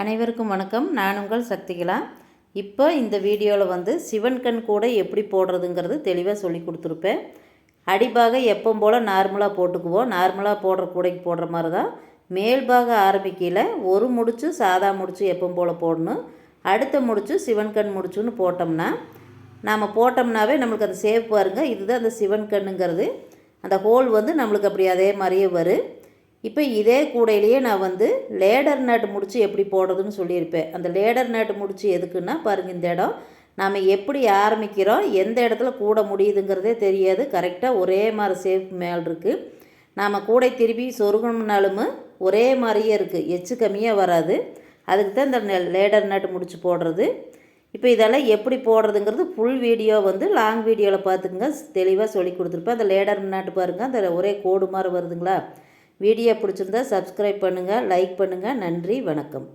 அனைவருக்கும் வணக்கம். நான் உங்கள் சக்திகலா. இப்போ இந்த வீடியோவில் வந்து சிவன் கண் கூடை எப்படி போடுறதுங்கிறது தெளிவாக சொல்லி கொடுத்துருப்பேன். அடிபாக எப்பவும் போல் நார்மலாக போட்டுக்குவோம். நார்மலாக போடுற கூடைக்கு போடுற மாதிரி தான். மேல்பாக ஆரம்பிக்கையில் ஒரு முடிச்சு சாதா முடிச்சு எப்பவும் போல் போடணும். அடுத்த முடிச்சு சிவன் கண் முடிச்சுன்னு போட்டோம்னா போட்டோம்னாவே நம்மளுக்கு அந்த சேப் பாருங்கள். இதுதான் அந்த சிவன் கண்ணுங்கிறது. அந்த ஹோல் வந்து நம்மளுக்கு அப்படி அதே மாதிரியே வரும். இப்போ இதே கூடையிலேயே நான் வந்து லேடர் நட் முடிச்சு எப்படி போடுறதுன்னு சொல்லியிருப்பேன். அந்த லேடர் நட் முடிச்சு எதுக்குன்னா பாருங்கள், இந்த இடம் நாம் எப்படி ஆரம்பிக்கிறோம், எந்த இடத்துல கூடை முடியுதுங்கிறதே தெரியாது. கரெக்டாக ஒரே மாதிரி சேஃப் மேல் இருக்குது. நாம் கூடை திருப்பி சொருகணும்னாலும் ஒரே மாதிரியே இருக்குது, எச்சு கம்மியாக வராது. அதுக்கு தான் இந்த லேடர் நட் முடிச்சு போடுறது. இப்போ இதெல்லாம் எப்படி போடுறதுங்கிறது ஃபுல் வீடியோ வந்து லாங் வீடியோவில் பார்த்துக்குங்க, தெளிவாக சொல்லி கொடுத்துருப்பேன். அந்த லேடர் நட் பாருங்கள், அந்த ஒரே கோடு மாதிரி வருதுங்களா. வீடியோ பிடிச்சிருந்தா சப்ஸ்கிரைப் பண்ணுங்கள், லைக் பண்ணுங்கள். நன்றி, வணக்கம்.